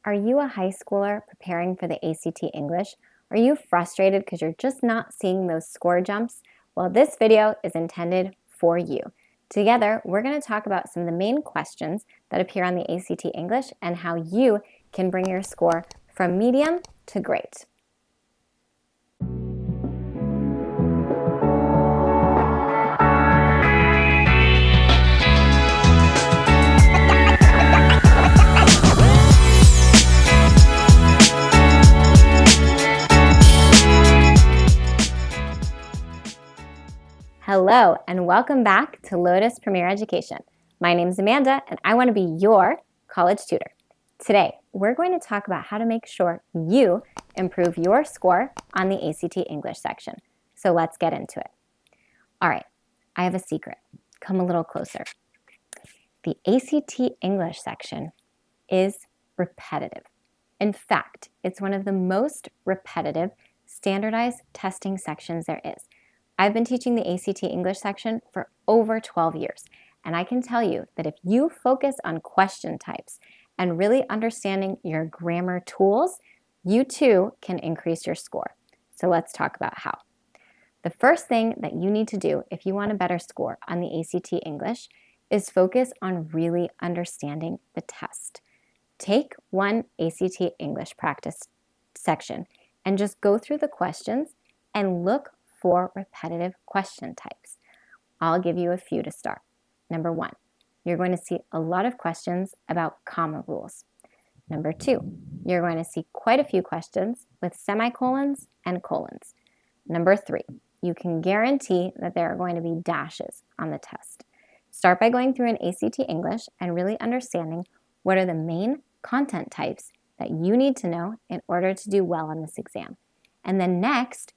Are you a high schooler preparing for the ACT English? Are you frustrated because you're just not seeing those score jumps? Well, this video is intended for you. Together, we're going to talk about some of the main questions that appear on the ACT English and how you can bring your score from medium to great. Hello, and welcome back to Lotus Premier Education. My name is Amanda, and I want to be your college tutor. Today, we're going to talk about how to make sure you improve your score on the ACT English section. So let's get into it. All right, I have a secret. Come a little closer. The ACT English section is repetitive. In fact, it's one of the most repetitive standardized testing sections there is. I've been teaching the ACT English section for over 12 years, and I can tell you that if you focus on question types and really understanding your grammar tools, you too can increase your score. So let's talk about how. The first thing that you need to do if you want a better score on the ACT English is focus on really understanding the test. Take one ACT English practice section and just go through the questions and look for repetitive question types. I'll give you a few to start. Number one, you're going to see a lot of questions about comma rules. Number two, you're going to see quite a few questions with semicolons and colons. Number three, you can guarantee that there are going to be dashes on the test. Start by going through an ACT English and really understanding what are the main content types that you need to know in order to do well on this exam. And then next,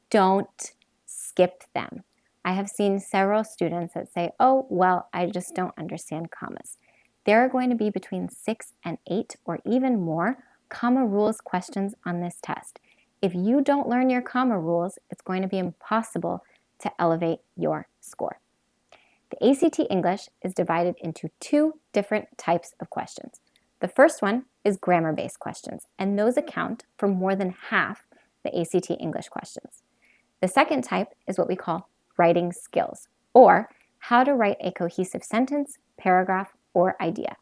don't skip them. I have seen several students that say, oh, well, I just don't understand commas. There are going to be between 6 and 8 or even more comma rules questions on this test. If you don't learn your comma rules, it's going to be impossible to elevate your score. The ACT English is divided into two different types of questions. The first one is grammar-based questions, and those account for more than half the ACT English questions. The second type is what we call writing skills, or how to write a cohesive sentence, paragraph, or idea.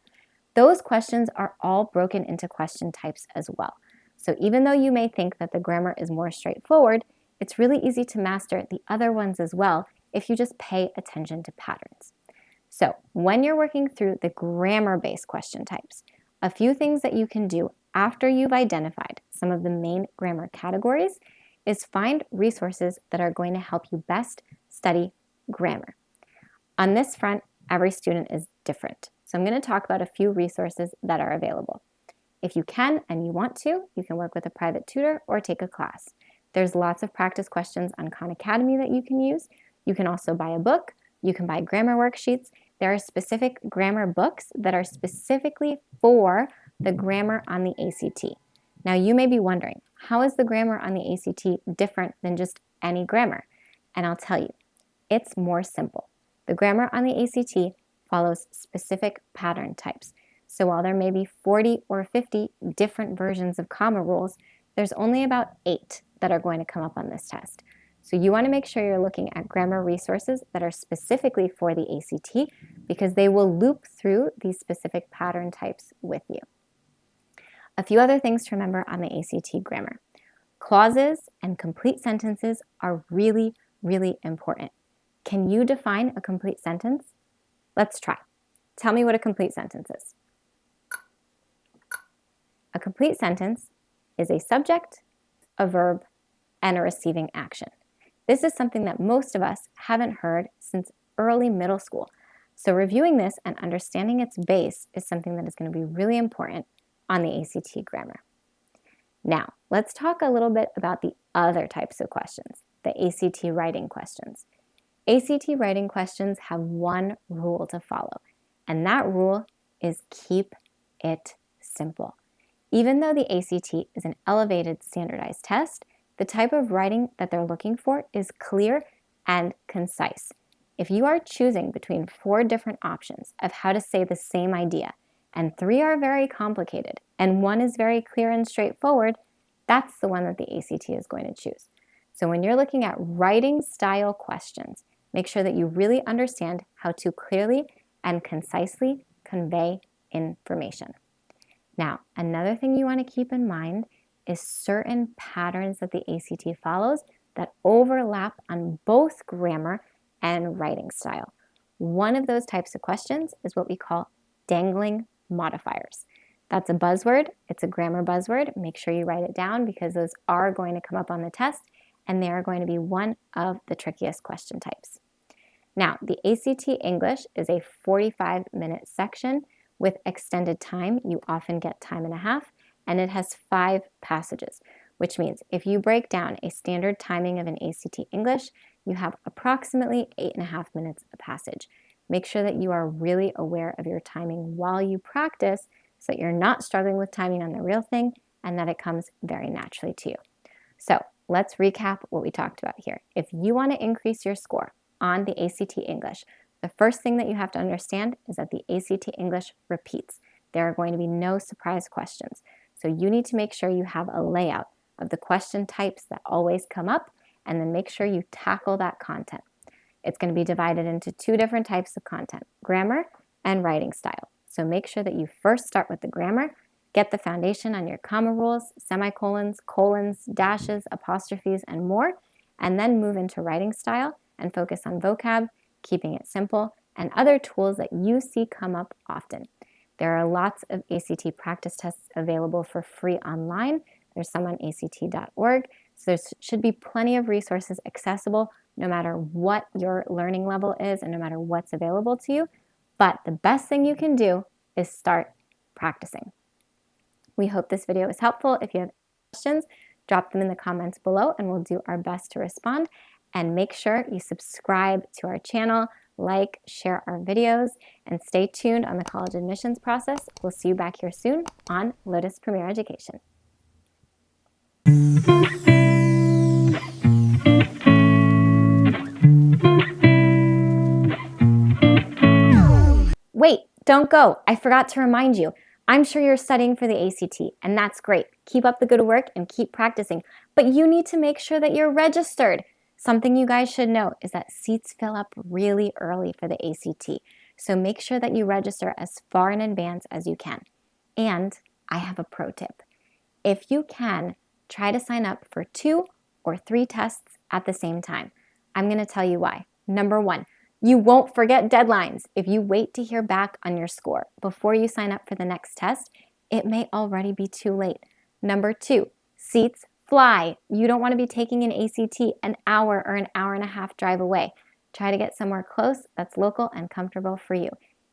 Those questions are all broken into question types as well. So even though you may think that the grammar is more straightforward, it's really easy to master the other ones as well if you just pay attention to patterns. So when you're working through the grammar-based question types, a few things that you can do after you've identified some of the main grammar categories is find resources that are going to help you best study grammar. On this front, every student is different. So I'm going to talk about a few resources that are available. If you can and you want to, you can work with a private tutor or take a class. There's lots of practice questions on Khan Academy that you can use. You can also buy a book. You can buy grammar worksheets. There are specific grammar books that are specifically for the grammar on the ACT. Now you may be wondering, how is the grammar on the ACT different than just any grammar? And I'll tell you, it's more simple. The grammar on the ACT follows specific pattern types. So while there may be 40 or 50 different versions of comma rules, there's only about 8 that are going to come up on this test. So you want to make sure you're looking at grammar resources that are specifically for the ACT because they will loop through these specific pattern types with you. A few other things to remember on the ACT grammar. Clauses and complete sentences are really, really important. Can you define a complete sentence? Let's try. Tell me what a complete sentence is. A complete sentence is a subject, a verb, and a receiving action. This is something that most of us haven't heard since early middle school. So reviewing this and understanding its base is something that is going to be really important on the ACT grammar. Now, let's talk a little bit about the other types of questions, the ACT writing questions. ACT writing questions have one rule to follow, and that rule is keep it simple. Even though the ACT is an elevated standardized test, the type of writing that they're looking for is clear and concise. If you are choosing between 4 different options of how to say the same idea, and 3 are very complicated, and 1 is very clear and straightforward, that's the one that the ACT is going to choose. So when you're looking at writing style questions, make sure that you really understand how to clearly and concisely convey information. Now, another thing you want to keep in mind is certain patterns that the ACT follows that overlap on both grammar and writing style. One of those types of questions is what we call dangling modifiers. That's a buzzword. It's a grammar buzzword. Make sure you write it down because those are going to come up on the test, and they are going to be one of the trickiest question types. Now, the ACT English is a 45-minute section with extended time. You often get time and a half, and it has 5 passages, which means if you break down a standard timing of an ACT English, you have approximately 8.5 minutes a passage. Make sure that you are really aware of your timing while you practice so that you're not struggling with timing on the real thing and that it comes very naturally to you. So let's recap what we talked about here. If you want to increase your score on the ACT English, the first thing that you have to understand is that the ACT English repeats. There are going to be no surprise questions. So you need to make sure you have a layout of the question types that always come up, and then make sure you tackle that content. It's going to be divided into 2 different types of content, grammar and writing style. So make sure that you first start with the grammar, get the foundation on your comma rules, semicolons, colons, dashes, apostrophes, and more, and then move into writing style and focus on vocab, keeping it simple, and other tools that you see come up often. There are lots of ACT practice tests available for free online. There's some on act.org. So there should be plenty of resources accessible no matter what your learning level is and no matter what's available to you. But the best thing you can do is start practicing. We hope this video was helpful. If you have questions, drop them in the comments below and we'll do our best to respond. And make sure you subscribe to our channel, like, share our videos, and stay tuned on the college admissions process. We'll see you back here soon on Lotus Premier Education. Wait, don't go. I forgot to remind you. I'm sure you're studying for the ACT, and that's great. Keep up the good work and keep practicing. But you need to make sure that you're registered. Something you guys should know is that seats fill up really early for the ACT. So make sure that you register as far in advance as you can. And I have a pro tip. If you can, try to sign up for 2 or 3 tests at the same time. I'm going to tell you why. Number 1, you won't forget deadlines. If you wait to hear back on your score before you sign up for the next test, it may already be too late. Number 2, seats fly. You don't want to be taking an ACT an hour or an hour and a half drive away. Try to get somewhere close that's local and comfortable for you.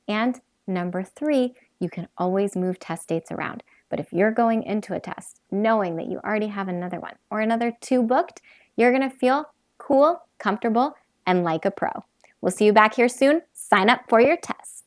And number 3, you can always move test dates around. But if you're going into a test knowing that you already have another one or another 2 booked, you're going to feel cool, comfortable, and like a pro. We'll see you back here soon. Sign up for your test.